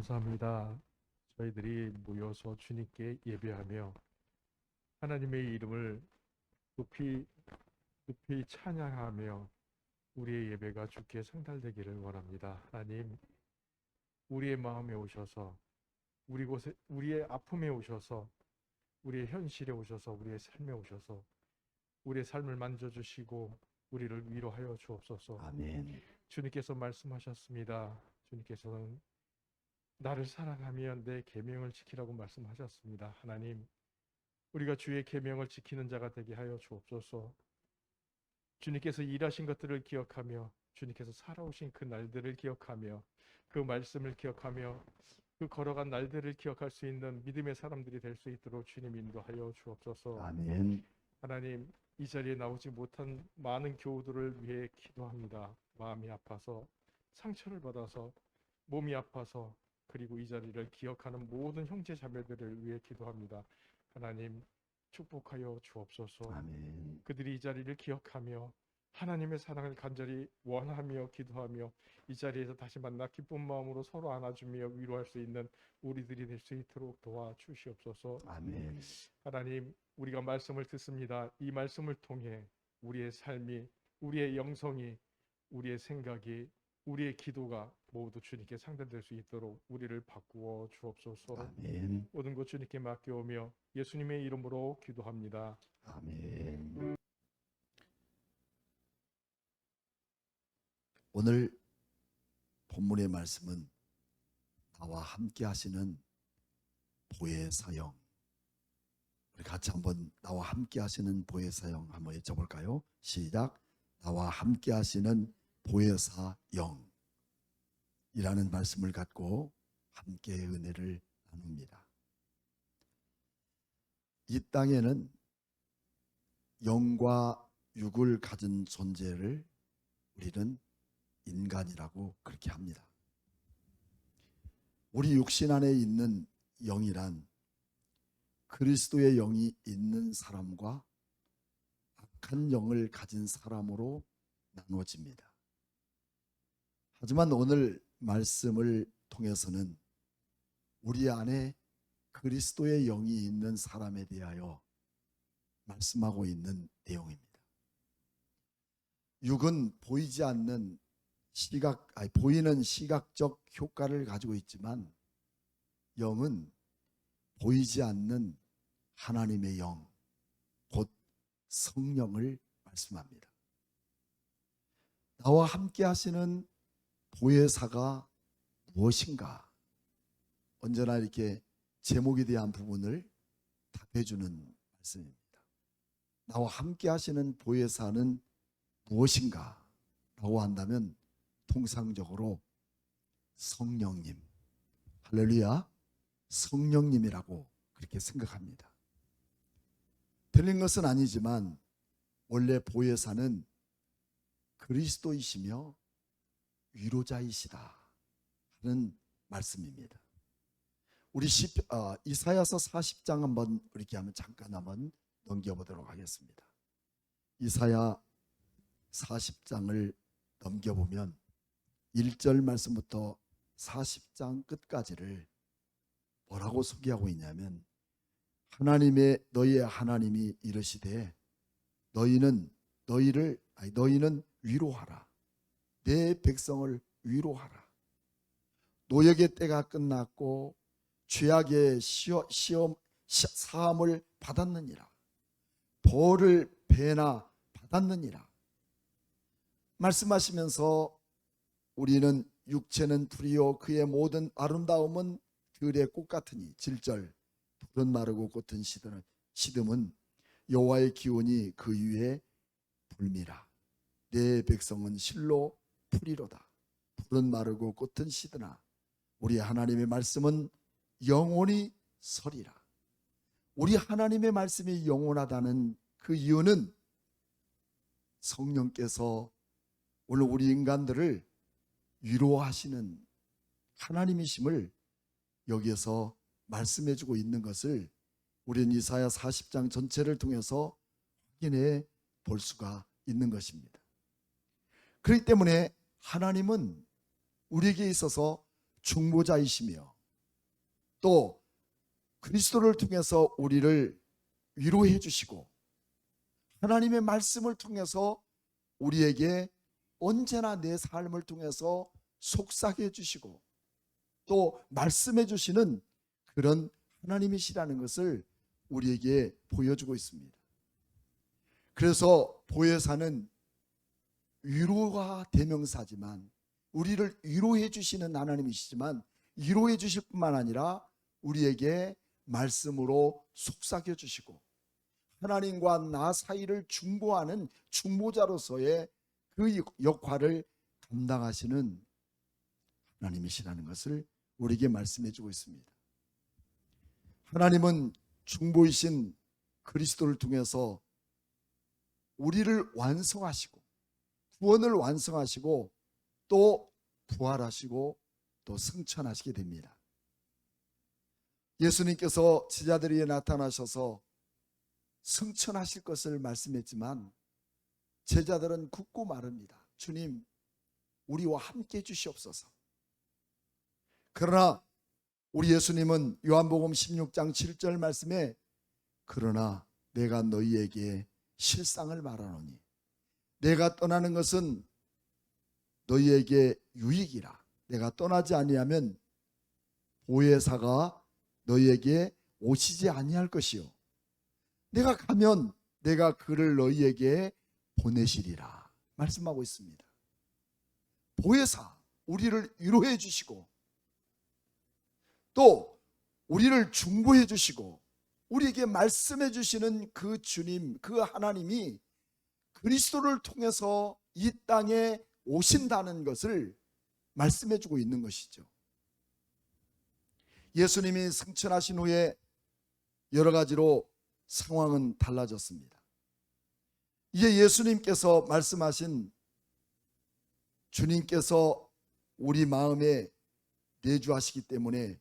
감사합니다. 저희들이 모여서 주님께 예배하며 하나님의 이름을 높이 찬양하며 우리의 예배가 주께 상달되기를 원합니다. 하나님, 우리의 마음에 오셔서 우리의 아픔에 오셔서 우리의 현실에 오셔서 우리의 삶에 오셔서 우리의 삶을 만져주시고 우리를 위로하여 주옵소서. 아멘. 주님께서 말씀하셨습니다. 주님께서는 나를 사랑하면 내 계명을 지키라고 말씀하셨습니다. 하나님, 우리가 주의 계명을 지키는 자가 되게 하여 주옵소서. 주님께서 일하신 것들을 기억하며 주님께서 살아오신 그 날들을 기억하며 그 말씀을 기억하며 그 걸어간 날들을 기억할 수 있는 믿음의 사람들이 될 수 있도록 주님 인도하여 주옵소서. 아멘. 하나님, 이 자리에 나오지 못한 많은 교우들을 위해 기도합니다. 마음이 아파서, 상처를 받아서, 몸이 아파서, 그리고 이 자리를 기억하는 모든 형제 자매들을 위해 기도합니다. 하나님, 축복하여 주옵소서. 아멘. 그들이 이 자리를 기억하며 하나님의 사랑을 간절히 원하며 기도하며 이 자리에서 다시 만나 기쁜 마음으로 서로 안아주며 위로할 수 있는 우리들이 될 수 있도록 도와주시옵소서. 아멘. 하나님, 우리가 말씀을 듣습니다. 이 말씀을 통해 우리의 삶이, 우리의 영성이, 우리의 생각이, 우리의 기도가 모두 주님께 상달될 수 있도록 우리를 바꾸어 주옵소서. 아멘. 모든 것 주님께 맡겨오며 예수님의 이름으로 기도합니다. 아멘. 오늘 본문의 말씀은 나와 함께 하시는 보혜사형. 우리 같이 한번 나와 함께 하시는 보혜사형 한번 외쳐볼까요? 시작. 나와 함께 하시는 보혜사형 이라는 말씀을 갖고 함께 은혜를 나눕니다. 이 땅에는 영과 육을 가진 존재를 우리는 인간이라고 그렇게 합니다. 우리 육신 안에 있는 영이란 그리스도의 영이 있는 사람과 악한 영을 가진 사람으로 나누어집니다. 하지만 오늘 말씀을 통해서는 우리 안에 그리스도의 영이 있는 사람에 대하여 말씀하고 있는 내용입니다. 육은 보이지 않는 보이는 시각적 효과를 가지고 있지만 영은 보이지 않는 하나님의 영, 곧 성령을 말씀합니다. 나와 함께 하시는 보혜사가 무엇인가? 언제나 이렇게 제목에 대한 부분을 답해주는 말씀입니다. 나와 함께 하시는 보혜사는 무엇인가? 라고 한다면 통상적으로 성령님, 할렐루야, 성령님이라고 그렇게 생각합니다. 틀린 것은 아니지만 원래 보혜사는 그리스도이시며 위로자이시다 하는 말씀입니다. 우리 이사야서 40장 한번 이렇게 하면 잠깐 한번 넘겨보도록 하겠습니다. 이사야 40장을 넘겨보면 1절 말씀부터 40장 끝까지를 뭐라고 소개하고 있냐면 너희의 하나님이 이르시되 너희는 위로하라. 내 백성을 위로하라. 노역의 때가 끝났고 죄악의 사함을 받았느니라. 벌을 배나 받았느니라. 말씀하시면서 우리는 육체는 풀이요 그의 모든 아름다움은 들의 꽃 같으니 7절 푸른 마르고 꽃은 시듬은 여호와의 기운이 그 위에 불미라. 내 백성은 실로 풀이로다. 푸른 마르고 꽃은 시드나 우리 하나님의 말씀은 영원히 서리라. 우리 하나님의 말씀이 영원하다는 그 이유는 성령께서 오늘 우리 인간들을 위로하시는 하나님이심을 여기에서 말씀해주고 있는 것을 우리는 이사야 40장 전체를 통해서 확인해 볼 수가 있는 것입니다. 그렇기 때문에 하나님은 우리에게 있어서 중보자이시며 또 그리스도를 통해서 우리를 위로해 주시고 하나님의 말씀을 통해서 우리에게 언제나 내 삶을 통해서 속삭여 주시고 또 말씀해 주시는 그런 하나님이시라는 것을 우리에게 보여주고 있습니다. 그래서 보혜사는 위로가 대명사지만 우리를 위로해 주시는 하나님이시지만 위로해 주실 뿐만 아니라 우리에게 말씀으로 속삭여 주시고 하나님과 나 사이를 중보하는 중보자로서의 그 역할을 감당하시는 하나님이시라는 것을 우리에게 말씀해 주고 있습니다. 하나님은 중보이신 그리스도를 통해서 우리를 완성하시고 구원을 완성하시고 또 부활하시고 또 승천하시게 됩니다. 예수님께서 제자들에게 나타나셔서 승천하실 것을 말씀했지만 제자들은 굳고 말합니다. 주님, 우리와 함께 해주시옵소서. 그러나 우리 예수님은 요한복음 16장 7절 말씀에 그러나 내가 너희에게 실상을 말하노니 내가 떠나는 것은 너희에게 유익이라. 내가 떠나지 아니하면 보혜사가 너희에게 오시지 아니할 것이요 내가 가면 내가 그를 너희에게 보내시리라 말씀하고 있습니다. 보혜사, 우리를 위로해 주시고 또 우리를 중보해 주시고 우리에게 말씀해 주시는 그 주님, 그 하나님이 그리스도를 통해서 이 땅에 오신다는 것을 말씀해 주고 있는 것이죠. 예수님이 승천하신 후에 여러 가지로 상황은 달라졌습니다. 이제 예수님께서 말씀하신 주님께서 우리 마음에 내주하시기 때문에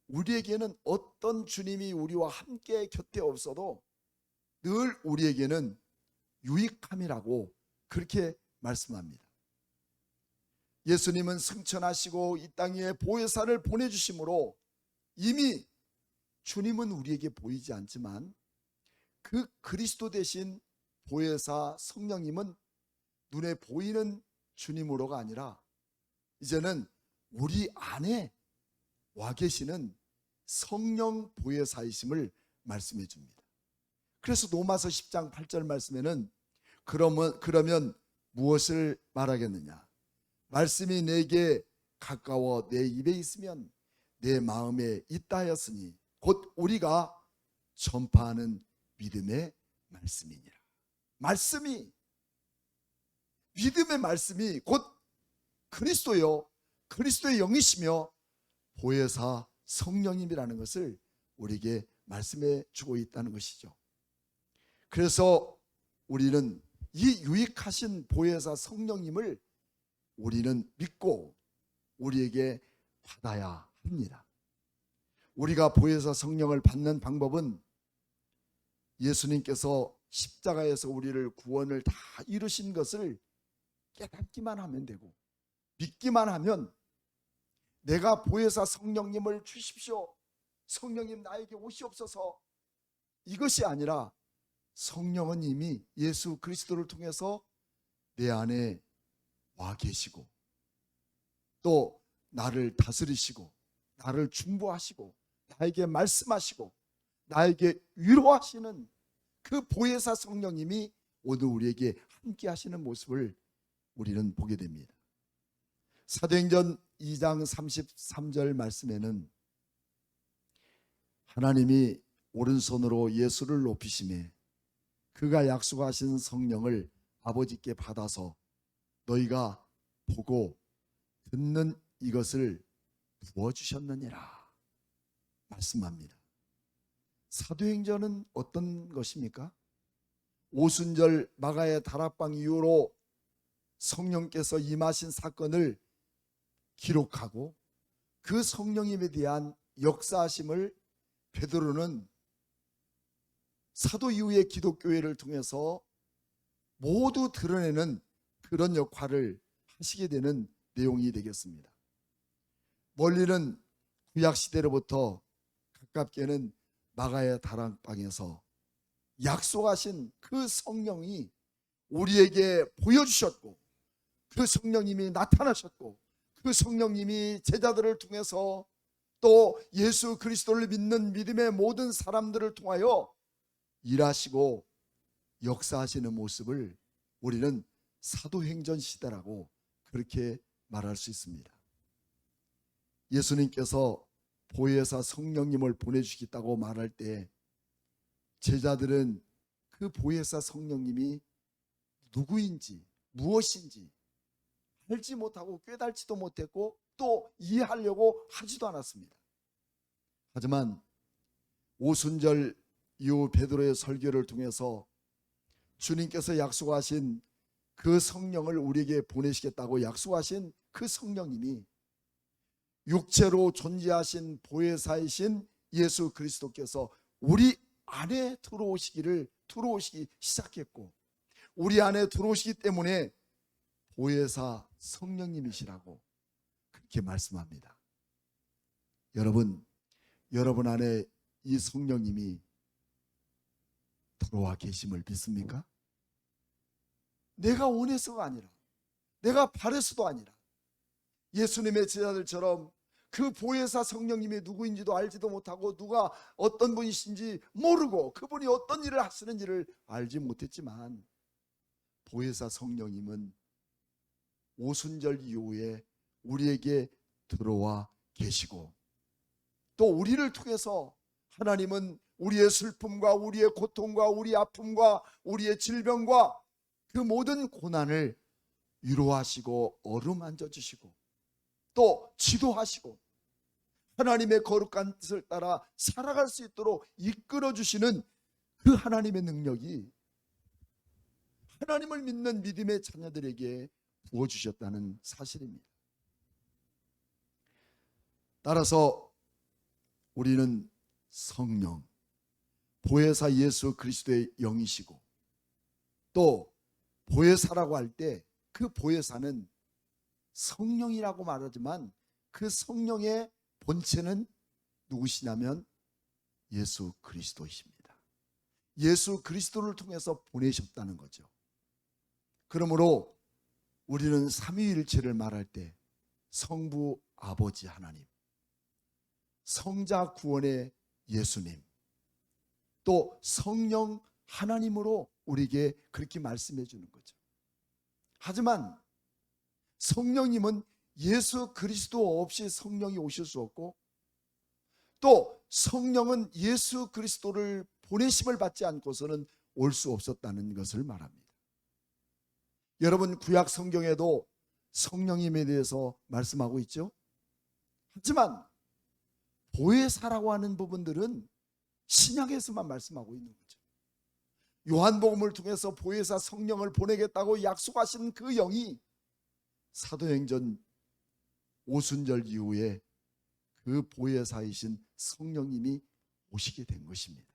우리에게는 어떤 주님이 우리와 함께 곁에 없어도 늘 우리에게는 유익함이라고 그렇게 말씀합니다. 예수님은 승천하시고 이 땅에 보혜사를 보내주심으로 이미 주님은 우리에게 보이지 않지만 그 그리스도 대신 보혜사 성령님은 눈에 보이는 주님으로가 아니라 이제는 우리 안에 와 계시는 성령 보혜사이심을 말씀해 줍니다. 그래서 로마서 10장 8절 말씀에는 그러면 무엇을 말하겠느냐? 말씀이 내게 가까워 내 입에 있으면 내 마음에 있다 하였으니 곧 우리가 전파하는 믿음의 말씀이니라. 말씀이, 믿음의 말씀이 곧 그리스도요 그리스도의 영이시며 보혜사 성령님이라는 것을 우리에게 말씀해 주고 있다는 것이죠. 그래서 우리는 이 유익하신 보혜사 성령님을 우리는 믿고 우리에게 받아야 합니다. 우리가 보혜사 성령을 받는 방법은 예수님께서 십자가에서 우리를 구원을 다 이루신 것을 깨닫기만 하면 되고 믿기만 하면 내가 보혜사 성령님을 주십시오, 성령님 나에게 오시옵소서, 이것이 아니라 성령은 이미 예수 그리스도를 통해서 내 안에 와 계시고 또 나를 다스리시고 나를 중보하시고 나에게 말씀하시고 나에게 위로하시는 그 보혜사 성령님이 오늘 우리에게 함께 하시는 모습을 우리는 보게 됩니다. 사도행전 2장 33절 말씀에는 하나님이 오른손으로 예수를 높이시매 그가 약속하신 성령을 아버지께 받아서 너희가 보고 듣는 이것을 부어주셨느니라 말씀합니다. 사도행전은 어떤 것입니까? 오순절 마가의 다락방 이후로 성령께서 임하신 사건을 기록하고 그 성령님에 대한 역사하심을 베드로는 사도 이후의 기독교회를 통해서 모두 드러내는 그런 역할을 하시게 되는 내용이 되겠습니다. 멀리는 구약 시대로부터 가깝게는 마가의 다락방에서 약속하신 그 성령이 우리에게 보여주셨고, 그 성령님이 나타나셨고, 그 성령님이 제자들을 통해서 또 예수 그리스도를 믿는 믿음의 모든 사람들을 통하여 일하시고 역사하시는 모습을 우리는 사도행전 시대라고 그렇게 말할 수 있습니다. 예수님께서 보혜사 성령님을 보내주시겠다고 말할 때 제자들은 그 보혜사 성령님이 누구인지 무엇인지 알지 못하고 깨달지도 못했고 또 이해하려고 하지도 않았습니다. 하지만 오순절 이후 베드로의 설교를 통해서 주님께서 약속하신 그 성령을 우리에게 보내시겠다고 약속하신 그 성령님이 육체로 존재하신 보혜사이신 예수 그리스도께서 우리 안에 들어오시기 시작했고, 우리 안에 들어오시기 때문에 보혜사 성령님이시라고 그렇게 말씀합니다. 여러분 안에 이 성령님이 들어와 계심을 믿습니까? 내가 원해서가 아니라, 내가 바래서도 아니라, 예수님의 제자들처럼 그 보혜사 성령님이 누구인지도 알지도 못하고 누가 어떤 분이신지 모르고 그분이 어떤 일을 하시는지를 알지 못했지만, 보혜사 성령님은 오순절 이후에 우리에게 들어와 계시고, 또 우리를 통해서 하나님은 우리의 슬픔과 우리의 고통과 우리의 아픔과 우리의 질병과 그 모든 고난을 위로하시고 어루만져 주시고 또 지도하시고 하나님의 거룩한 뜻을 따라 살아갈 수 있도록 이끌어 주시는 그 하나님의 능력이 하나님을 믿는 믿음의 자녀들에게 부어주셨다는 사실입니다. 따라서 우리는 성령, 보혜사 예수 그리스도의 영이시고, 또 보혜사라고 할 때 그 보혜사는 성령이라고 말하지만 그 성령의 본체는 누구시냐면 예수 그리스도이십니다. 예수 그리스도를 통해서 보내셨다는 거죠. 그러므로 우리는 삼위일체를 말할 때 성부 아버지 하나님, 성자 구원의 예수님, 또 성령 하나님으로 우리에게 그렇게 말씀해 주는 거죠. 하지만 성령님은 예수 그리스도 없이 성령이 오실 수 없고, 또 성령은 예수 그리스도를 보내심을 받지 않고서는 올 수 없었다는 것을 말합니다. 여러분, 구약 성경에도 성령님에 대해서 말씀하고 있죠. 하지만 보혜사라고 하는 부분들은 신약에서만 말씀하고 있는 거죠. 요한복음을 통해서 보혜사 성령을 보내겠다고 약속하신 그 영이 사도행전 오순절 이후에 그 보혜사이신 성령님이 오시게 된 것입니다.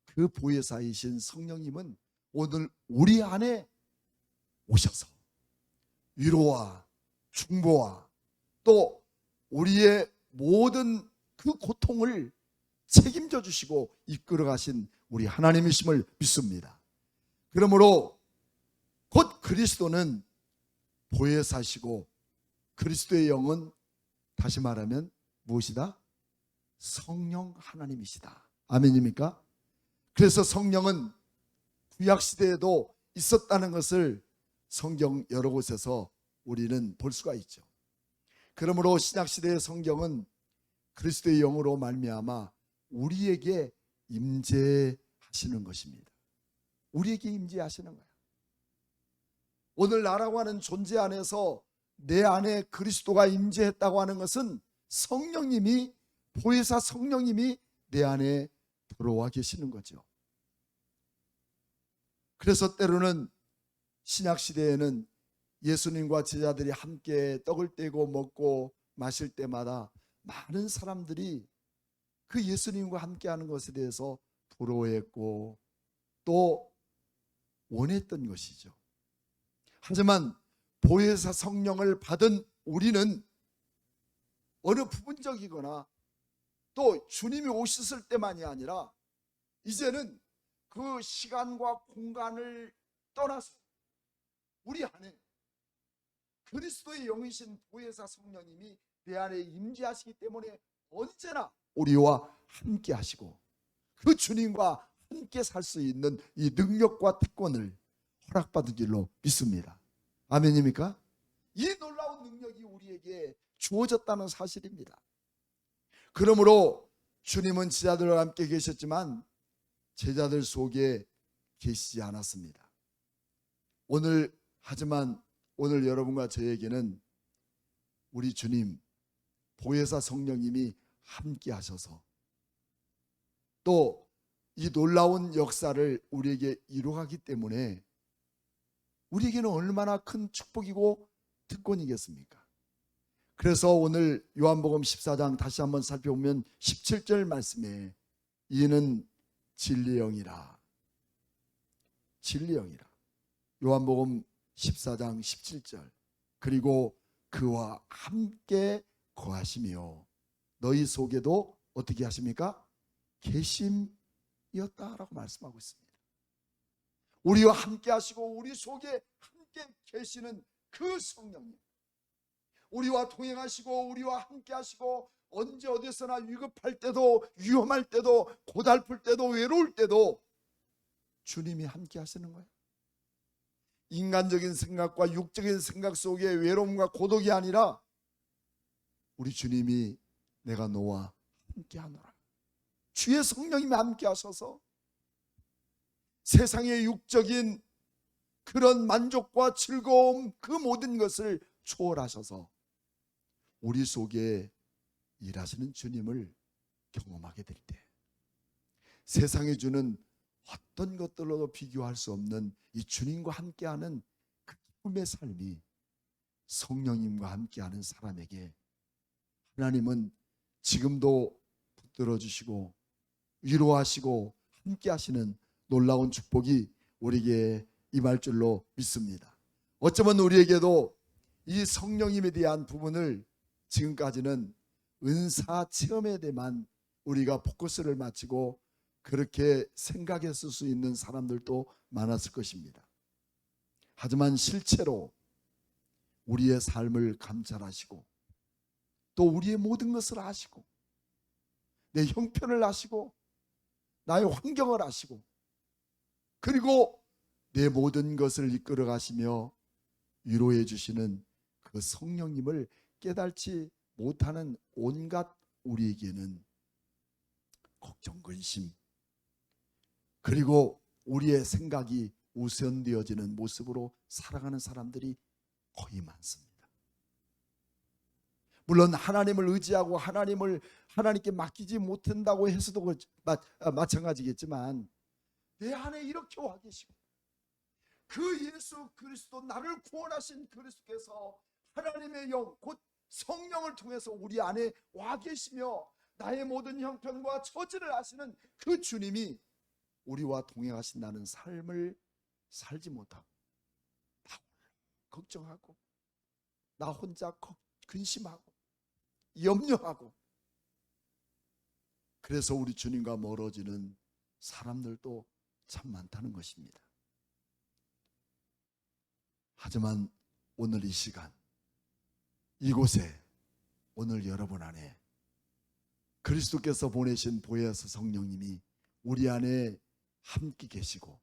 그 보혜사이신 성령님은 오늘 우리 안에 오셔서 위로와 중보와 또 우리의 모든 그 고통을 책임져 주시고 이끌어 가신 우리 하나님이심을 믿습니다. 그러므로 곧 그리스도는 보혜사시고 그리스도의 영은 다시 말하면 무엇이다? 성령 하나님이시다. 아멘입니까? 그래서 성령은 구약시대에도 있었다는 것을 성경 여러 곳에서 우리는 볼 수가 있죠. 그러므로 신약시대의 성경은 그리스도의 영으로 말미암아 우리에게 임재하시는 것입니다. 우리에게 임재하시는 거예요. 오늘 나라고 하는 존재 안에서 내 안에 그리스도가 임재했다고 하는 것은 성령님이, 보혜사 성령님이 내 안에 들어와 계시는 거죠. 그래서 때로는 신약시대에는 예수님과 제자들이 함께 떡을 떼고 먹고 마실 때마다 많은 사람들이 그 예수님과 함께하는 것에 대해서 부러워했고 또 원했던 것이죠. 하지만 보혜사 성령을 받은 우리는 어느 부분적이거나 또 주님이 오셨을 때만이 아니라 이제는 그 시간과 공간을 떠나서 우리 안에 그리스도의 영이신 보혜사 성령님이 내 안에 임재하시기 때문에 언제나 우리와 함께 하시고 그 주님과 함께 살 수 있는 이 능력과 특권을 허락받은 줄로 믿습니다. 아멘입니까? 이 놀라운 능력이 우리에게 주어졌다는 사실입니다. 그러므로 주님은 제자들과 함께 계셨지만 제자들 속에 계시지 않았습니다. 하지만 오늘 여러분과 저에게는 우리 주님 보혜사 성령님이 함께 하셔서 또 이 놀라운 역사를 우리에게 이루어가기 때문에 우리에게는 얼마나 큰 축복이고 특권이겠습니까? 그래서 오늘 요한복음 14장 다시 한번 살펴보면 17절 말씀에 이는 진리의 영이라. 진리의 영이라. 요한복음 14장 17절. 그리고 그와 함께 거하시며 너희 속에도 어떻게 하십니까? 계심이었다라고 말씀하고 있습니다. 우리와 함께 하시고 우리 속에 함께 계시는 그 성령님, 우리와 동행하시고 우리와 함께 하시고 언제 어디서나 위급할 때도 위험할 때도 고달플 때도 외로울 때도 주님이 함께 하시는 거예요. 인간적인 생각과 육적인 생각 속에 외로움과 고독이 아니라 우리 주님이 내가 너와 함께 하노라. 주의 성령님이 함께 하셔서 세상의 육적인 그런 만족과 즐거움 그 모든 것을 초월하셔서 우리 속에 일하시는 주님을 경험하게 될 때 세상에 주는 어떤 것들로도 비교할 수 없는 이 주님과 함께하는 그 기쁨의 삶이 성령님과 함께하는 사람에게 하나님은 지금도 붙들어 주시고 위로하시고 함께하시는 놀라운 축복이 우리에게 임할 줄로 믿습니다. 어쩌면 우리에게도 이 성령님에 대한 부분을 지금까지는 은사 체험에 대해만 우리가 포커스를 맞추고 그렇게 생각했을 수 있는 사람들도 많았을 것입니다. 하지만 실제로 우리의 삶을 감찰하시고 또 우리의 모든 것을 아시고 내 형편을 아시고 나의 환경을 아시고 그리고 내 모든 것을 이끌어 가시며 위로해 주시는 그 성령님을 깨달지 못하는 온갖 우리에게는 걱정, 근심 그리고 우리의 생각이 우선되어지는 모습으로 살아가는 사람들이 거의 많습니다. 물론 하나님을 의지하고 하나님께 맡기지 못한다고 해서도 마찬가지겠지만 내 안에 이렇게 와 계시고 그 예수 그리스도 나를 구원하신 그리스도께서 하나님의 영 곧 성령을 통해서 우리 안에 와 계시며 나의 모든 형편과 처지를 아시는 그 주님이 우리와 동행하신다는 삶을 살지 못하고 나 홀로 걱정하고 나 혼자 근심하고 염려하고 그래서 우리 주님과 멀어지는 사람들도 참 많다는 것입니다. 하지만 오늘 이 시간 이곳에 오늘 여러분 안에 그리스도께서 보내신 보혜사 성령님이 우리 안에 함께 계시고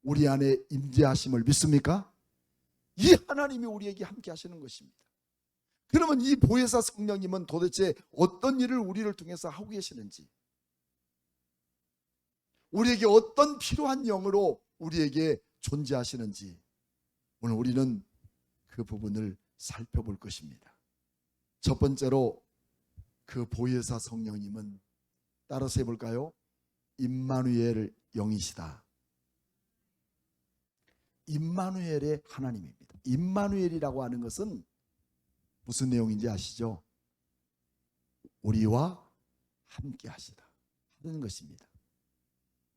우리 안에 임재하심을 믿습니까? 이 하나님이 우리에게 함께 하시는 것입니다. 그러면 이 보혜사 성령님은 도대체 어떤 일을 우리를 통해서 하고 계시는지 우리에게 어떤 필요한 영으로 우리에게 존재하시는지 오늘 우리는 그 부분을 살펴볼 것입니다. 첫 번째로 그 보혜사 성령님은 따라서 해볼까요? 임마누엘 영이시다. 임마누엘의 하나님입니다. 임마누엘이라고 하는 것은 무슨 내용인지 아시죠? 우리와 함께 하시다 하는 것입니다.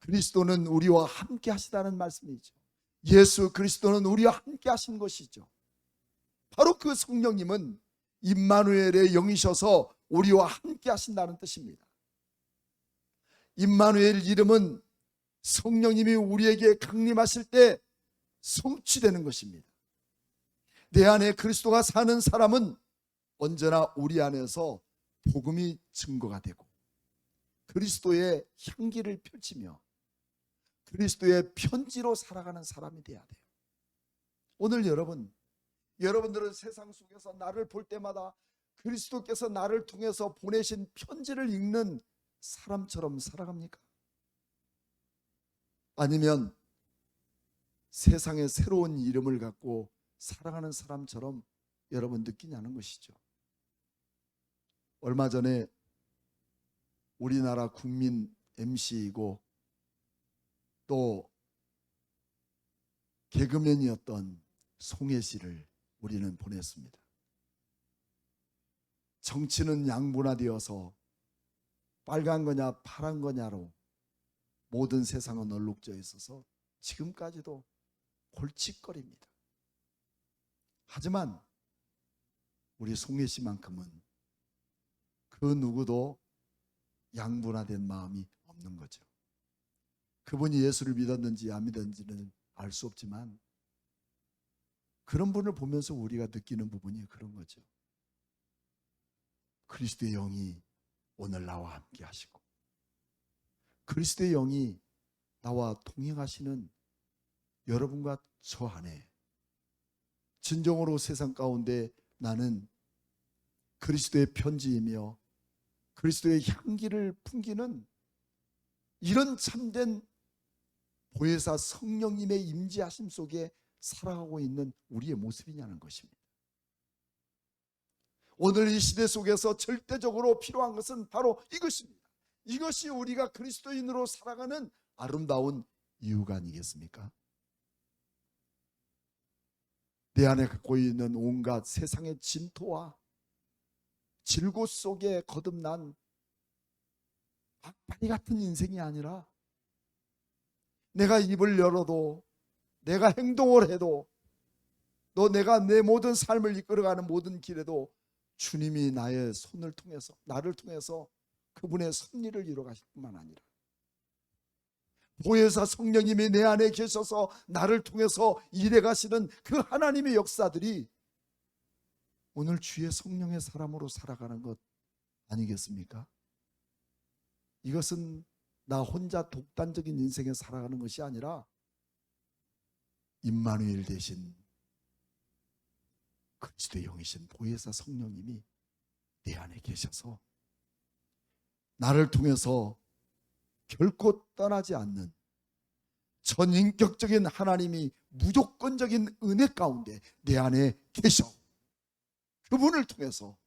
그리스도는 우리와 함께 하시다는 말씀이죠. 예수 그리스도는 우리와 함께 하신 것이죠. 바로 그 성령님은 임마누엘의 영이셔서 우리와 함께 하신다는 뜻입니다. 임마누엘 이름은 성령님이 우리에게 강림하실 때 성취되는 것입니다. 내 안에 그리스도가 사는 사람은 언제나 우리 안에서 복음이 증거가 되고 그리스도의 향기를 펼치며 그리스도의 편지로 살아가는 사람이 돼야 돼요. 오늘 여러분들은 세상 속에서 나를 볼 때마다 그리스도께서 나를 통해서 보내신 편지를 읽는 사람처럼 살아갑니까? 아니면 세상에 새로운 이름을 갖고 살아가는 사람처럼 여러분 느끼냐는 것이죠. 얼마 전에 우리나라 국민 MC이고 또 개그맨이었던 송혜 씨를 우리는 보냈습니다. 정치는 양분화되어서 빨간 거냐 파란 거냐로 모든 세상은 얼룩져 있어서 지금까지도 골칫거립니다. 하지만 우리 송혜 씨만큼은 그 누구도 양분화된 마음이 없는 거죠. 그분이 예수를 믿었는지 안 믿었는지는 알 수 없지만 그런 분을 보면서 우리가 느끼는 부분이 그런 거죠. 그리스도의 영이 오늘 나와 함께 하시고 그리스도의 영이 나와 동행하시는 여러분과 저 안에 진정으로 세상 가운데 나는 그리스도의 편지이며 그리스도의 향기를 풍기는 이런 참된 보혜사 성령님의 임재하심 속에 살아가고 있는 우리의 모습이냐는 것입니다. 오늘 이 시대 속에서 절대적으로 필요한 것은 바로 이것입니다. 이것이 우리가 그리스도인으로 살아가는 아름다운 이유가 아니겠습니까? 내 안에 갖고 있는 온갖 세상의 진토와 질고 속에 거듭난 악바리 같은 인생이 아니라 내가 입을 열어도 내가 행동을 해도 또 내가 내 모든 삶을 이끌어가는 모든 길에도 주님이 나의 손을 통해서 나를 통해서 그분의 섭리를 이루어가실 뿐만 아니라 보혜사 성령님이 내 안에 계셔서 나를 통해서 일해가시는 그 하나님의 역사들이 오늘 주의 성령의 사람으로 살아가는 것 아니겠습니까? 이것은 나 혼자 독단적인 인생에 살아가는 것이 아니라 임마누엘 대신 그리스도의 영이신 보혜사 성령님이 내 안에 계셔서 나를 통해서 결코 떠나지 않는 전인격적인 하나님이 무조건적인 은혜 가운데 내 안에 계셔 그분을 통해서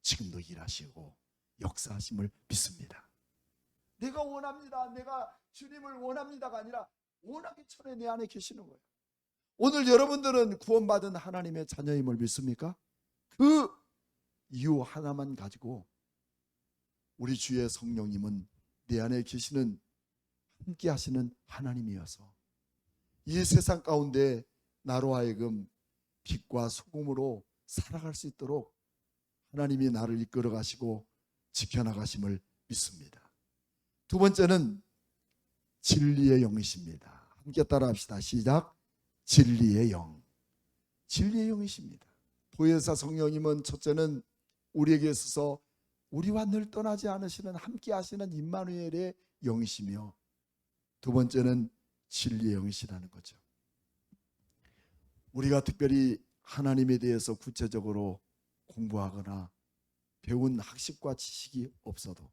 지금도 일하시고 역사하심을 믿습니다. 내가 원합니다. 내가 주님을 원합니다가 아니라 원하기 전에 내 안에 계시는 거예요. 오늘 여러분들은 구원받은 하나님의 자녀임을 믿습니까? 그 이유 하나만 가지고 우리 주의 성령님은 내 안에 계시는 함께 하시는 하나님이어서 이 세상 가운데 나로 하여금 빛과 소금으로 살아갈 수 있도록 하나님이 나를 이끌어 가시고 지켜나가심을 믿습니다. 두 번째는 진리의 영이십니다. 함께 따라합시다. 시작. 진리의 영. 진리의 영이십니다. 보혜사 성령님은 첫째는 우리에게 있어서 우리와 늘 떠나지 않으시는 함께 하시는 임마누엘의 영이시며 두 번째는 진리의 영이시라는 거죠. 우리가 특별히 하나님에 대해서 구체적으로 공부하거나 배운 학식과 지식이 없어도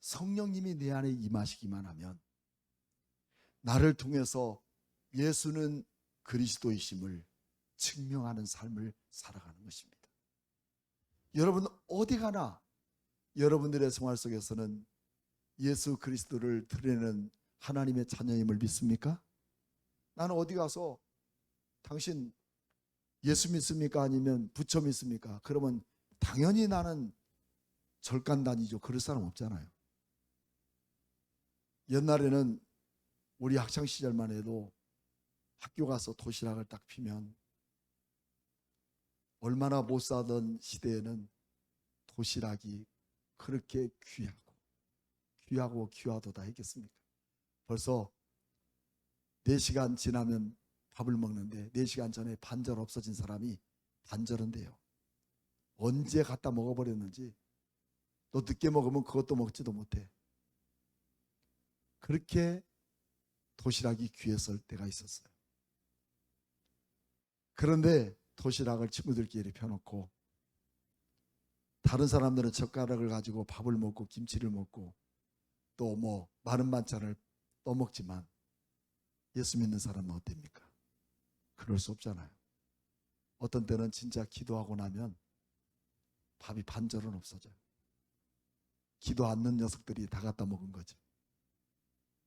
성령님이 내 안에 임하시기만 하면 나를 통해서 예수는 그리스도이심을 증명하는 삶을 살아가는 것입니다. 여러분 어디 가나 여러분들의 생활 속에서는 예수 그리스도를 드러내는 하나님의 자녀임을 믿습니까? 나는 어디 가서 당신 예수 믿습니까? 아니면 부처 믿습니까? 그러면 당연히 나는 절간다니죠. 그럴 사람 없잖아요. 옛날에는 우리 학창시절만 해도 학교 가서 도시락을 딱 피면 얼마나 못 사던 시대에는 도시락이 그렇게 귀하고 귀하도다 했겠습니까? 벌써 4시간 지나면 밥을 먹는데 4시간 전에 반절 없어진 사람이 반절은 돼요. 언제 갖다 먹어버렸는지, 또 늦게 먹으면 그것도 먹지도 못해. 그렇게 도시락이 귀했을 때가 있었어요. 그런데 도시락을 친구들끼리 펴놓고 다른 사람들은 젓가락을 가지고 밥을 먹고 김치를 먹고 또 뭐 많은 반찬을 떠먹지만 예수 믿는 사람은 어땠습니까? 그럴 수 없잖아요. 어떤 때는 진짜 기도하고 나면 밥이 반절은 없어져요. 기도 않는 녀석들이 다 갖다 먹은 거죠.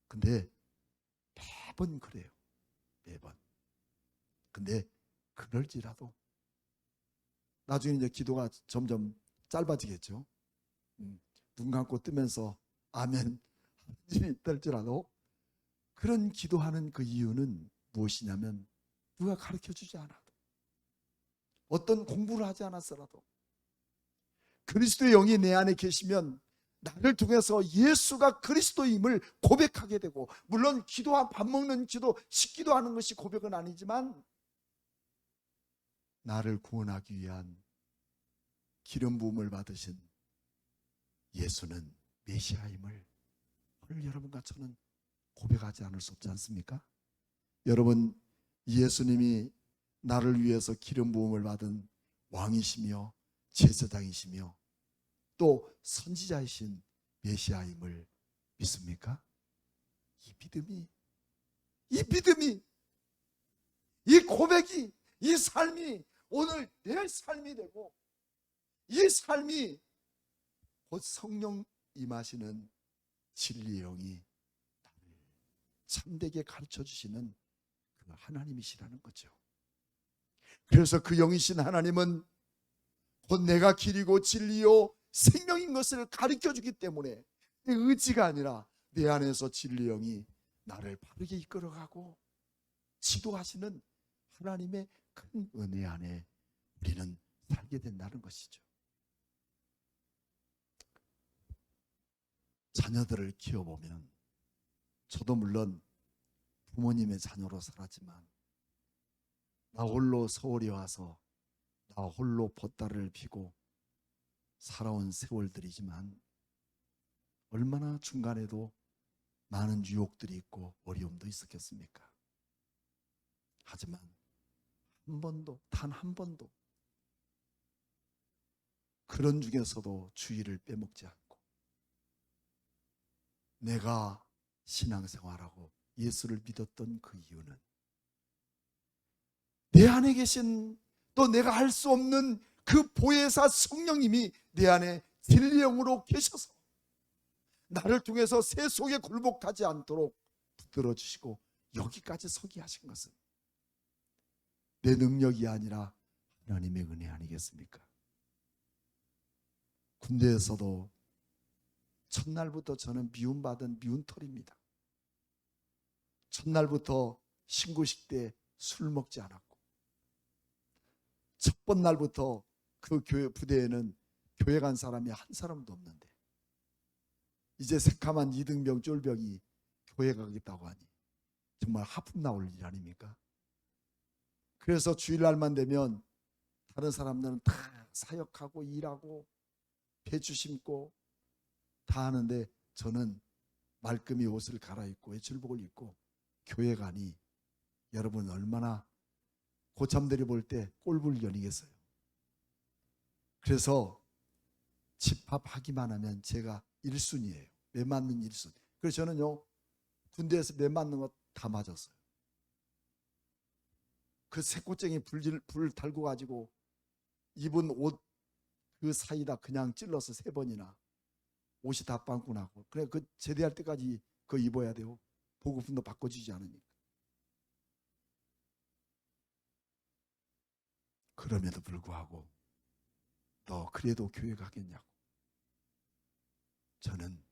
근데 매번 그래요. 매번. 근데 그럴지라도 나중에 이제 기도가 점점 짧아지겠죠. 눈 감고 뜨면서 아멘 할지라도 그런 기도하는 그 이유는 무엇이냐면, 누가 가르쳐 주지 않아도, 어떤 공부를 하지 않았더라도 그리스도의 영이 내 안에 계시면 나를 통해서 예수가 그리스도임을 고백하게 되고, 물론 기도와 밥 먹는 기도, 식기도 하는 것이 고백은 아니지만 나를 구원하기 위한 기름 부음을 받으신 예수는 메시아임을 오늘 여러분과 저는 고백하지 않을 수 없지 않습니까? 여러분, 예수님이 나를 위해서 기름 부음을 받은 왕이시며 제사장이시며 또 선지자이신 메시아임을 믿습니까? 이 믿음이, 이 고백이, 이 삶이 오늘 내 삶이 되고, 이 삶이 곧 성령 임하시는 진리의 영이 나를 참되게 가르쳐 주시는 그 하나님이시라는 거죠. 그래서 그 영이신 하나님은 곧 내가 길이고 진리요 생명인 것을 가르쳐 주기 때문에 내 의지가 아니라 내 안에서 진리의 영이 나를 바르게 이끌어가고 지도하시는 하나님의 큰 은혜 안에 우리는 살게 된다는 것이죠. 자녀들을 키워보면, 저도 물론 부모님의 자녀로 살았지만 나 홀로 서울에 와서 나 홀로 보따리를 피고 살아온 세월들이지만 얼마나 중간에도 많은 유혹들이 있고 어려움도 있었겠습니까? 하지만 단 한 번도 그런 중에서도 주의를 빼먹지 않고 내가 신앙생활하고 예수를 믿었던 그 이유는 내 안에 계신, 또 내가 할 수 없는 그 보혜사 성령님이 내 안에 진리의 영으로 계셔서 나를 통해서 새 속에 굴복하지 않도록 붙들어 주시고 여기까지 서게 하신 것은 내 능력이 아니라 하나님의 은혜 아니겠습니까? 군대에서도 첫날부터 저는 미움받은 미운털입니다. 첫날부터 신고식 때 술 먹지 않았고, 첫 번 날부터 그 교회 부대에는 교회 간 사람이 한 사람도 없는데 이제 새카만 이등병 쫄병이 교회 가겠다고 하니 정말 하품 나올 일 아닙니까? 그래서 주일날만 되면 다른 사람들은 다 사역하고 일하고 배추 심고 다 하는데 저는 말끔히 옷을 갈아입고 외출복을 입고 교회 가니 여러분 얼마나 고참들이 볼 때 꼴불견이겠어요. 그래서 집합하기만 하면 제가 1순위예요. 매 맞는 1순위. 그래서 저는요 군대에서 매 맞는 거 다 맞았어요. 그 새꼬쟁이 불 달고 가지고 입은 옷 그 사이다 그냥 찔러서 3번이나 옷이 다 빵꾸 나고, 그래 그 제대할 때까지 그거 입어야 돼요. 보급품도 바꿔주지 않으니까. 그럼에도 불구하고 너 그래도 교회 가겠냐고. 저는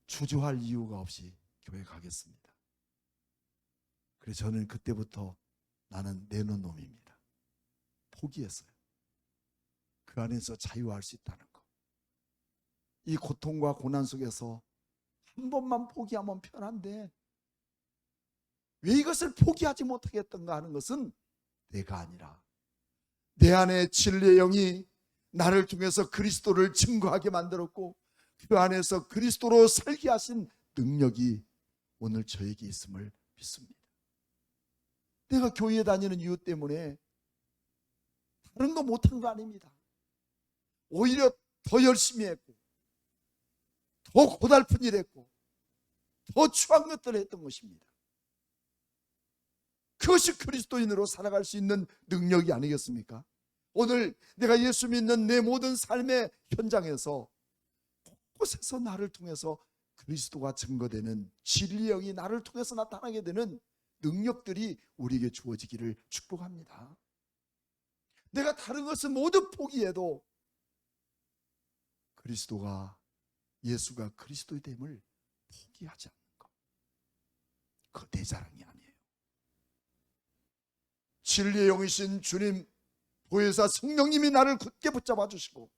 주저할 이유가 없이 교회 가겠습니다. 그래서 저는 그때부터 나는 내놓은 놈입니다. 포기했어요. 그 안에서 자유할 수 있다는 것. 이 고통과 고난 속에서 한 번만 포기하면 편한데 왜 이것을 포기하지 못하겠던가 하는 것은 내가 아니라 내 안에 진리의 영이 나를 통해서 그리스도를 증거하게 만들었고 그 안에서 그리스도로 살게 하신 능력이 오늘 저에게 있음을 믿습니다. 내가 교회에 다니는 이유 때문에 다른 거 못한 거 아닙니다. 오히려 더 열심히 했고 더 고달픈 일 했고 더 추한 것들을 했던 것입니다. 그것이 그리스도인으로 살아갈 수 있는 능력이 아니겠습니까? 오늘 내가 예수 믿는 내 모든 삶의 현장에서 곳곳에서 나를 통해서 그리스도가 증거되는 진리의 영이 나를 통해서 나타나게 되는 능력들이 우리에게 주어지기를 축복합니다. 내가 다른 것을 모두 포기해도 그리스도가 예수가 그리스도의 됨을 포기하지 않는 것, 그거 내 자랑이 아니에요. 진리의 영이신 주님 보혜사 성령님이 나를 굳게 붙잡아 주시고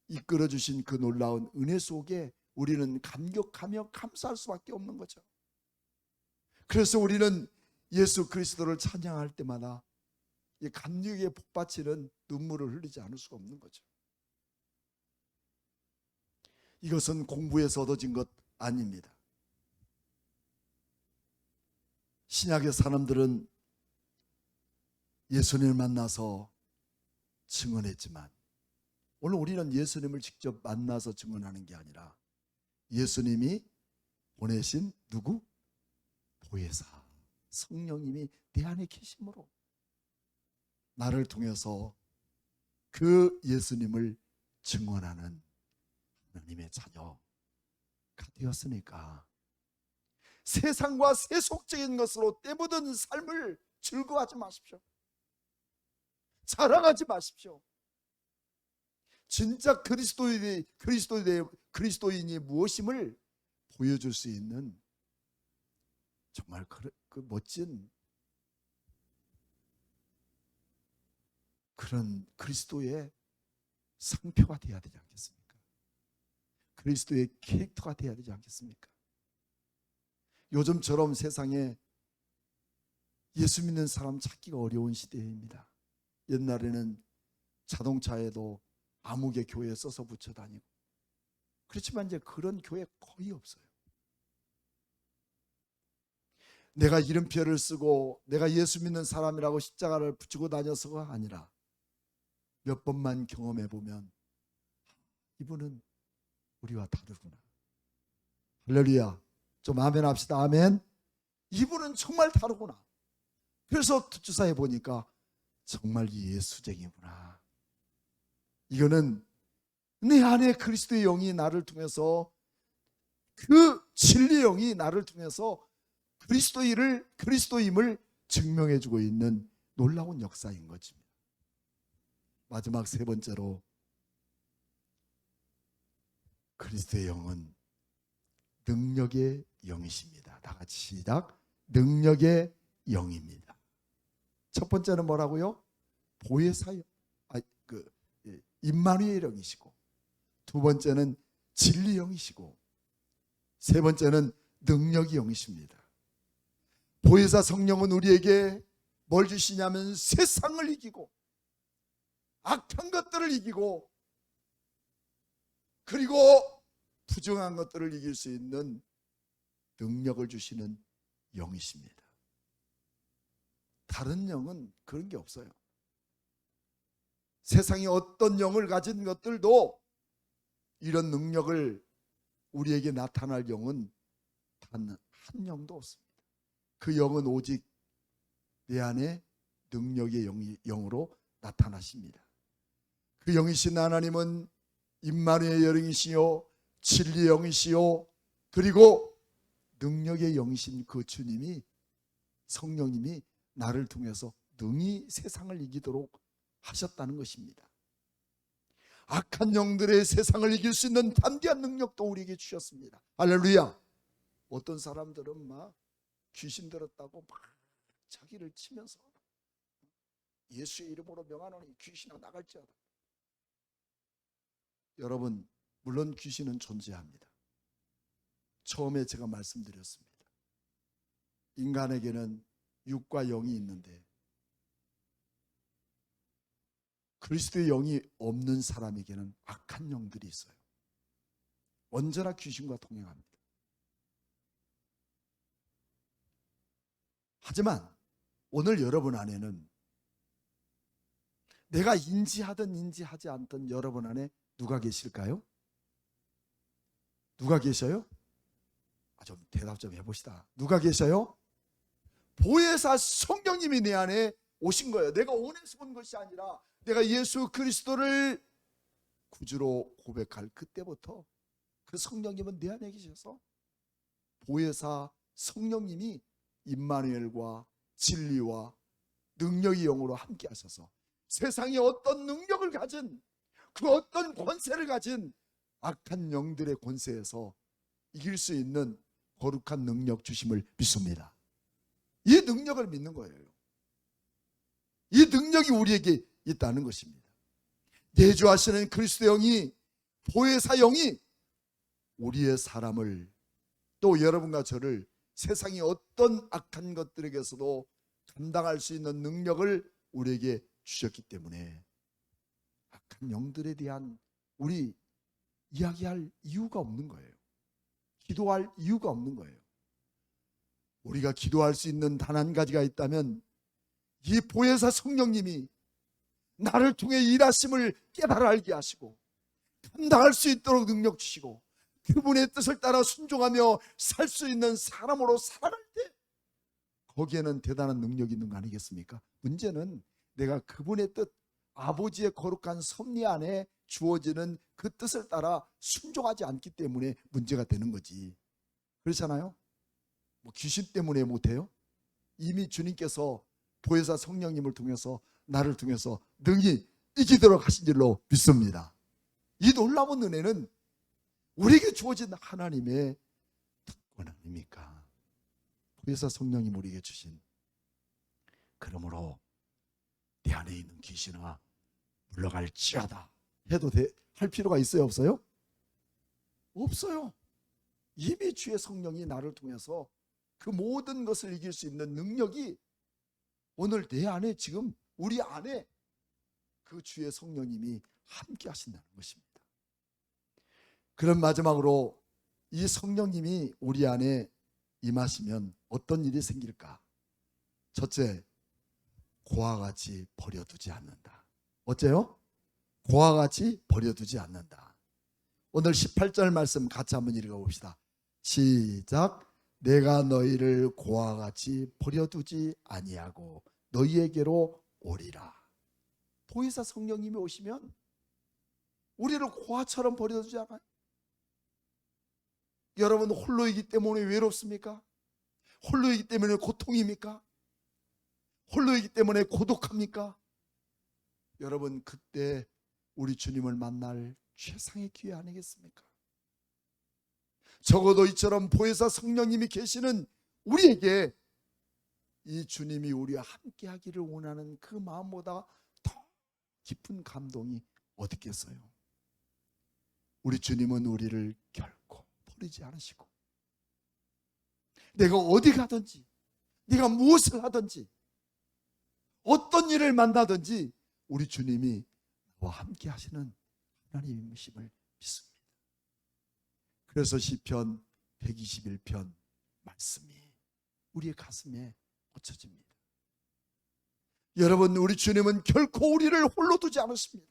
이끌어 주신 그 놀라운 은혜 속에 우리는 감격하며 감사할 수밖에 없는 거죠. 그래서 우리는 예수 그리스도를 찬양할 때마다 이 감격에 복받치는 눈물을 흘리지 않을 수가 없는 거죠. 이것은 공부에서 얻어진 것 아닙니다. 신약의 사람들은 예수님을 만나서 증언했지만 오늘 우리는 예수님을 직접 만나서 증언하는 게 아니라 예수님이 보내신 누구? 보혜사 성령님이 내 안에 계심으로 나를 통해서 그 예수님을 증언하는 하나님의 자녀가 되었으니까 세상과 세속적인 것으로 때묻은 삶을 즐거워하지 마십시오. 자랑하지 마십시오. 진짜 그리스도인이 무엇임을 보여줄 수 있는 정말 그 멋진 그런 그리스도의 상표가 되어야 되지 않겠습니까? 그리스도의 캐릭터가 되어야 되지 않겠습니까? 요즘처럼 세상에 예수 믿는 사람 찾기가 어려운 시대입니다. 옛날에는 자동차에도 아무개 교회 써서 붙여 다니고 그렇지만 이제 그런 교회 거의 없어요. 내가 이름표를 쓰고 내가 예수 믿는 사람이라고 십자가를 붙이고 다녀서가 아니라 몇 번만 경험해 보면 이분은 우리와 다르구나. 할렐루야. 좀 아멘 합시다. 아멘. 이분은 정말 다르구나. 그래서 주사해 보니까 정말 예수쟁이구나. 이거는 내 안에 그리스도의 영이 나를 통해서 그 진리의 영이 나를 통해서 그리스도임을 증명해 주고 있는 놀라운 역사인 것입니다. 마지막 세 번째로 그리스도의 영은 능력의 영이십니다. 다 같이 시작. 능력의 영입니다. 첫 번째는 뭐라고요? 보혜사 임마누엘 영이시고 두 번째는 진리 영이시고 세 번째는 능력의 영이십니다. 보혜사 성령은 우리에게 뭘 주시냐면 세상을 이기고 악한 것들을 이기고 그리고 부정한 것들을 이길 수 있는 능력을 주시는 영이십니다. 다른 영은 그런 게 없어요. 세상에 어떤 영을 가진 것들도 이런 능력을 우리에게 나타날 영은 단 한 영도 없습니다. 그 영은 오직 내 안에 능력의 영으로 나타나십니다. 그 영이신 하나님은 임마누엘 영이시요 진리의 영이시요 그리고 능력의 영이신 그 주님이 성령님이 나를 통해서 능히 세상을 이기도록 하셨다는 것입니다. 악한 영들의 세상을 이길 수 있는 담대한 능력도 우리에게 주셨습니다. 할렐루야. 어떤 사람들은 막 귀신 들었다고 막 자기를 치면서 예수의 이름으로 명하노니 귀신아 나갈지어다. 여러분, 물론 귀신은 존재합니다. 처음에 제가 말씀드렸습니다. 인간에게는 육과 영이 있는데 그리스도의 영이 없는 사람에게는 악한 영들이 있어요. 언제나 귀신과 동행합니다. 하지만 오늘 여러분 안에는 내가 인지하든 인지하지 않든 여러분 안에 누가 계실까요? 누가 계셔요? 좀 대답 좀 해봅시다. 누가 계셔요? 보혜사 성령님이 내 안에 오신 거예요. 내가 원해서 온 것이 아니라 내가 예수 그리스도를 구주로 고백할 그때부터 그 성령님은 내 안에 계셔서 보혜사 성령님이 임마누엘과 진리와 능력의 영으로 함께 하셔서 세상에 어떤 능력을 가진 그 어떤 권세를 가진 악한 영들의 권세에서 이길 수 있는 거룩한 능력 주심을 믿습니다. 이 능력을 믿는 거예요. 이 능력이 우리에게 있다는 것입니다. 내주하시는 그리스도 영이, 보혜사 영이 우리의 사람을, 또 여러분과 저를 세상의 어떤 악한 것들에게서도 감당할 수 있는 능력을 우리에게 주셨기 때문에 악한 영들에 대한 우리 이야기할 이유가 없는 거예요. 기도할 이유가 없는 거예요. 우리가 기도할 수 있는 단 한 가지가 있다면 이 보혜사 성령님이 나를 통해 일하심을 깨달아 알게 하시고 감당할 수 있도록 능력 주시고 그분의 뜻을 따라 순종하며 살 수 있는 사람으로 살아갈 때 거기에는 대단한 능력이 있는 거 아니겠습니까? 문제는 내가 그분의 뜻, 아버지의 거룩한 섭리 안에 주어지는 그 뜻을 따라 순종하지 않기 때문에 문제가 되는 거지. 그렇잖아요? 뭐 귀신 때문에 못해요? 이미 주님께서 보혜사 성령님을 통해서 나를 통해서 능히 이기도록 하신 줄로 믿습니다. 이 놀라운 은혜는 우리에게 주어진 하나님의 특권 아닙니까? 보혜사 성령님 우리에게 주신. 그러므로 내 안에 있는 귀신아 물러갈지어다 해도 할 필요가 있어요, 없어요? 없어요. 이미 주의 성령이 나를 통해서 그 모든 것을 이길 수 있는 능력이 오늘 내 안에, 지금 우리 안에 그 주의 성령님이 함께 하신다는 것입니다. 그런 마지막으로 이 성령님이 우리 안에 임하시면 어떤 일이 생길까? 첫째, 고와 같이 버려두지 않는다. 어째요? 고와 같이 버려두지 않는다. 오늘 18절 말씀 같이 한번 읽어봅시다. 시작. 내가 너희를 고와 같이 버려두지 아니하고 너희에게로 오리라. 보혜사 성령님이 오시면 우리를 고아처럼 버려두지 않아요. 여러분 홀로이기 때문에 외롭습니까? 홀로이기 때문에 고통입니까? 홀로이기 때문에 고독합니까? 여러분 그때 우리 주님을 만날 최상의 기회 아니겠습니까? 적어도 이처럼 보혜사 성령님이 계시는 우리에게 이 주님이 우리와 함께 하기를 원하는 그 마음보다 더 깊은 감동이 어디 있겠어요? 우리 주님은 우리를 결코 버리지 않으시고 내가 어디 가든지 네가 무엇을 하든지 어떤 일을 만나든지 우리 주님이 나와 함께 하시는 하나님이심을 믿습니다. 그래서 시편 121편 말씀이 우리의 가슴에 꽂혀집니다. 여러분 우리 주님은 결코 우리를 홀로 두지 않으십니다.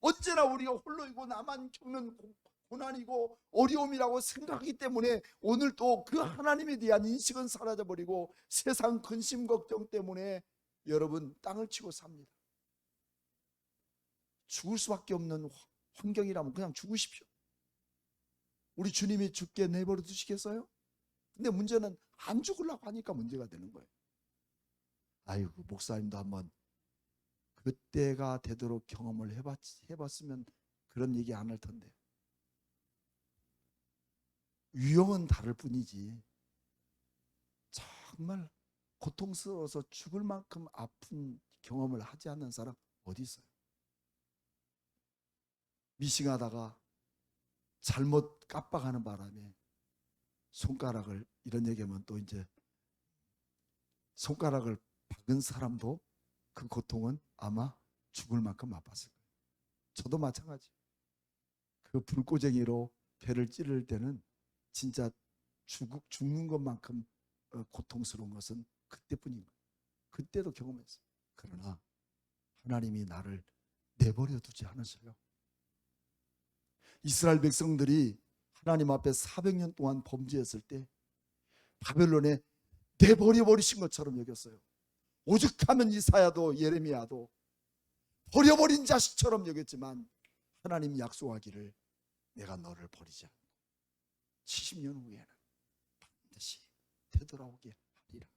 언제나 우리가 홀로이고 나만 겪는 고난이고 어려움이라고 생각하기 때문에 오늘 또 그 하나님에 대한 인식은 사라져버리고 세상 근심 걱정 때문에 여러분 땅을 치고 삽니다. 죽을 수밖에 없는 환경이라면 그냥 죽으십시오. 우리 주님이 죽게 내버려 두시겠어요? 근데 문제는 안 죽으려고 하니까 문제가 되는 거예요. 아이고 목사님도 한번 그때가 되도록 경험을 해봤으면 그런 얘기 안 할 텐데. 유형은 다를 뿐이지 정말 고통스러워서 죽을 만큼 아픈 경험을 하지 않는 사람 어디 있어요? 미싱하다가 잘못 깜빡하는 바람에 손가락을, 이런 얘기하면 또 이제 손가락을 박은 사람도 그 고통은 아마 죽을 만큼 아팠을 거예요. 저도 마찬가지. 그 불꽃쟁이로 배를 찌를 때는 진짜 죽는 것만큼 고통스러운 것은 그때뿐인 거예요. 그때도 경험했어요. 그러나 하나님이 나를 내버려 두지 않으셔요. 이스라엘 백성들이 하나님 앞에 400년 동안 범죄했을 때 바벨론에 내버려 버리신 것처럼 여겼어요. 오죽하면 이사야도 예레미야도 버려버린 자식처럼 여겼지만 하나님 약속하기를 내가 너를 버리지 않고 70년 후에는 반드시 되돌아오게 하리라.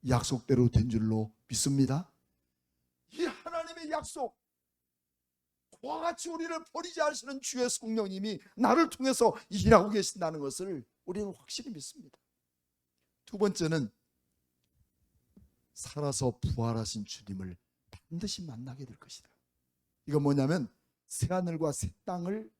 약속대로 된 줄로 믿습니다. 이 하나님의 약속, 그와 같이 우리를 버리지 않으시는 주의 성령님이 나를 통해서 일하고 계신다는 것을 우리는 확실히 믿습니다. 두 번째는 살아서 부활하신 주님을 반드시 만나게 될 것이다. 이건 뭐냐면 새하늘과 새 땅을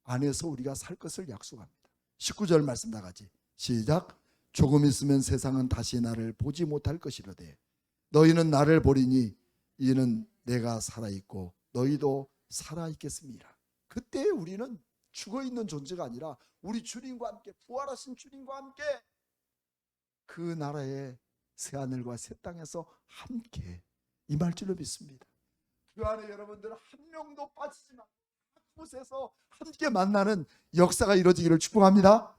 안에서 우리가 살 것을 약속합니다. 19절 말씀 다 같이 시작. 조금 있으면 세상은 다시 나를 보지 못할 것이로되 너희는 나를 보리니 이는 내가 살아있고 너희도 살아있겠습니다. 그때 우리는 죽어있는 존재가 아니라 우리 주님과 함께, 부활하신 주님과 함께 그 나라의 새하늘과 새 땅에서 함께 임할 줄로 믿습니다. 그 안에 여러분들 한 명도 빠지지 않고 곳에서 함께 만나는 역사가 이루어지기를 축복합니다.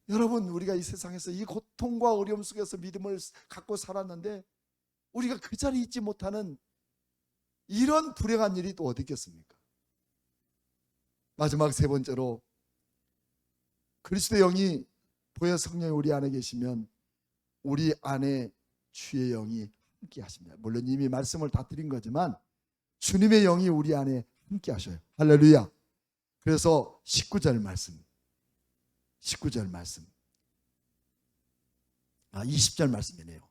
여러분, 우리가 이 세상에서 이 고통과 어려움 속에서 믿음을 갖고 살았는데 우리가 그 자리에 있지 못하는 이런 불행한 일이 또 어디 있겠습니까? 마지막 세 번째로 그리스도의 영이, 보혜 성령이 우리 안에 계시면 우리 안에 주의 영이 함께 하십니다. 물론 이미 말씀을 다 드린 거지만 주님의 영이 우리 안에 함께 하셔요. 할렐루야. 그래서 19절 말씀 20절 말씀이네요.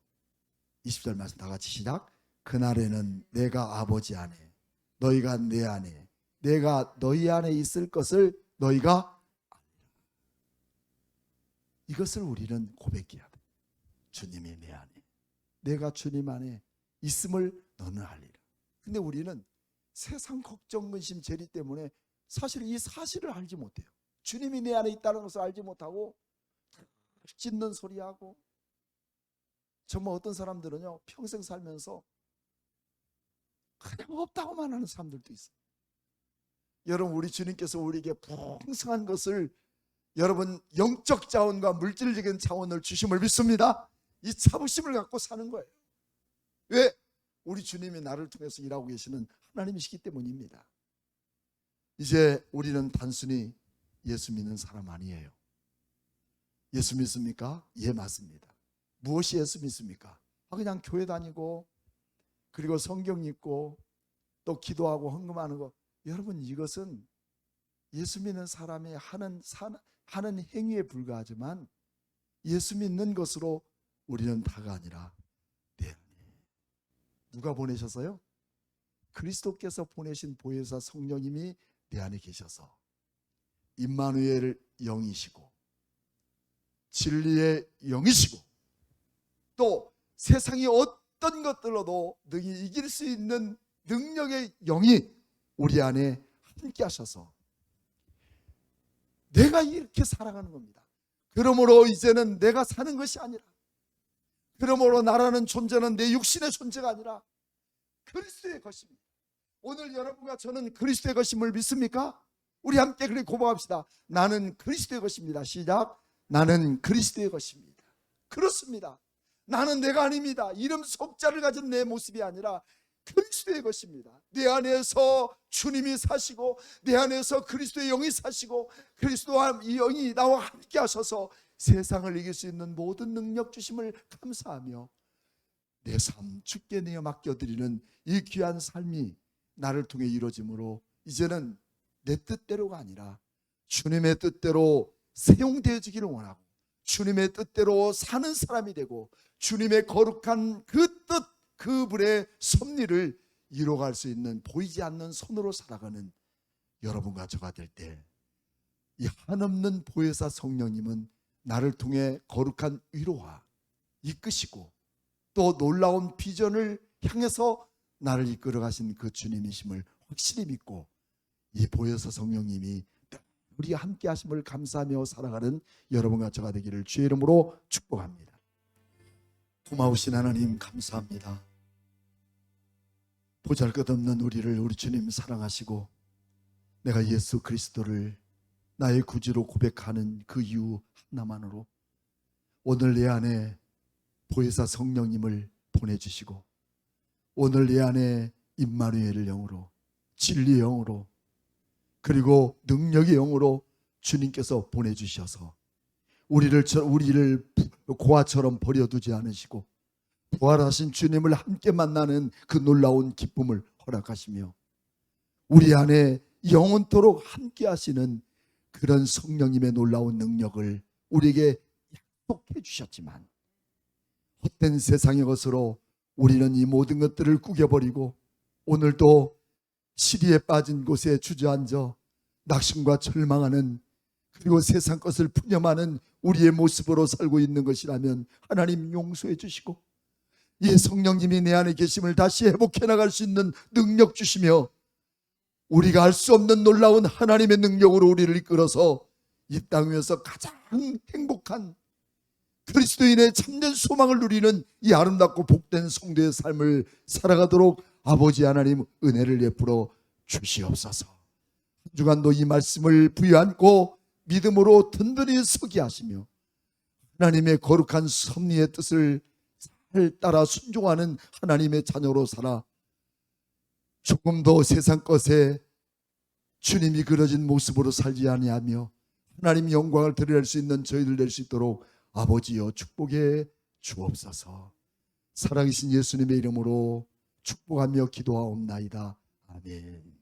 20절 말씀 다 같이 시작. 그날에는 내가 아버지 안에, 너희가 내 안에, 내가 너희 안에 있을 것을 너희가 아니라. 이것을 우리는 고백해야 돼. 주님이 내 안에, 내가 주님 안에 있음을 너는 알리라. 근데 우리는 세상 걱정, 근심, 재리 때문에 사실 이 사실을 알지 못해요. 주님이 내 안에 있다는 것을 알지 못하고 짖는 소리하고, 정말 어떤 사람들은요 평생 살면서 그냥 없다고만 하는 사람들도 있어요. 여러분, 우리 주님께서 우리에게 풍성한 것을, 여러분 영적 자원과 물질적인 자원을 주심을 믿습니다. 이 자부심을 갖고 사는 거예요. 왜? 우리 주님이 나를 통해서 일하고 계시는 하나님이시기 때문입니다. 이제 우리는 단순히 예수 믿는 사람 아니에요. 예수 믿습니까? 예, 맞습니다. 무엇이 예수 믿습니까? 그냥 교회 다니고 그리고 성경 읽고 또 기도하고 헌금하는 거. 여러분, 이것은 예수 믿는 사람이 하는 행위에 불과하지만 예수 믿는 것으로 우리는 다가 아니라 내 안에 누가 보내셔서요? 그리스도께서 보내신 보혜사 성령님이 내 안에 계셔서 임마누엘 영이시고 진리의 영이시고 또 세상이 어떤 것들로도 능히 이길 수 있는 능력의 영이 우리 안에 함께 하셔서 내가 이렇게 살아가는 겁니다. 그러므로 이제는 내가 사는 것이 아니라, 그러므로 나라는 존재는 내 육신의 존재가 아니라 그리스도의 것입니다. 오늘 여러분과 저는 그리스도의 것임을 믿습니까? 우리 함께 그렇게 고백합시다. 나는 그리스도의 것입니다. 시작. 나는 그리스도의 것입니다. 그렇습니다. 나는 내가 아닙니다. 이름 속자를 가진 내 모습이 아니라 그리스도의 것입니다. 내 안에서 주님이 사시고 내 안에서 그리스도의 영이 사시고 그리스도와 이 영이 나와 함께 하셔서 세상을 이길 수 있는 모든 능력 주심을 감사하며 내 삶 주께 내어 맡겨드리는 이 귀한 삶이 나를 통해 이루어짐으로 이제는 내 뜻대로가 아니라 주님의 뜻대로 사용되어지기를 원하고 주님의 뜻대로 사는 사람이 되고 주님의 거룩한 그 뜻, 그분의 섭리를 이뤄갈 수 있는 보이지 않는 손으로 살아가는 여러분과 저가 될 때 이 한없는 보혜사 성령님은 나를 통해 거룩한 위로와 이끄시고 또 놀라운 비전을 향해서 나를 이끌어 가신 그 주님이심을 확실히 믿고 이 보혜사 성령님이 우리와 함께 하심을 감사하며 살아가는 여러분과 저가 되기를 주의 이름으로 축복합니다. 고마우신 하나님 감사합니다. 보잘것없는 우리를 우리 주님 사랑하시고 내가 예수 그리스도를 나의 구주로 고백하는 그 이유 하나만으로 오늘 내 안에 보혜사 성령님을 보내주시고 오늘 내 안에 임마누엘을 영으로 진리의 영으로 그리고 능력의 영으로 주님께서 보내주셔서 우리를 고아처럼 버려두지 않으시고 부활하신 주님을 함께 만나는 그 놀라운 기쁨을 허락하시며 우리 안에 영원토록 함께 하시는 그런 성령님의 놀라운 능력을 우리에게 약속해 주셨지만 헛된 세상의 것으로 우리는 이 모든 것들을 구겨버리고 오늘도 시리에 빠진 곳에 주저앉아 낙심과 절망하는 그리고 세상 것을 푸념하는 우리의 모습으로 살고 있는 것이라면 하나님 용서해 주시고 이 성령님이 내 안에 계심을 다시 회복해 나갈 수 있는 능력 주시며 우리가 알 수 없는 놀라운 하나님의 능력으로 우리를 이끌어서 이 땅 위에서 가장 행복한 그리스도인의 참된 소망을 누리는 이 아름답고 복된 성도의 삶을 살아가도록 아버지 하나님 은혜를 베풀어 주시옵소서. 한 주간도 이 말씀을 부여안고 믿음으로 든든히 서게 하시며 하나님의 거룩한 섭리의 뜻을 잘 따라 순종하는 하나님의 자녀로 살아 조금 더 세상 것에 주님이 그려진 모습으로 살지 아니하며 하나님 영광을 드러낼 수 있는 저희들 될 수 있도록 아버지여 축복해 주옵소서. 살아계신 예수님의 이름으로 축복하며 기도하옵나이다. 아멘.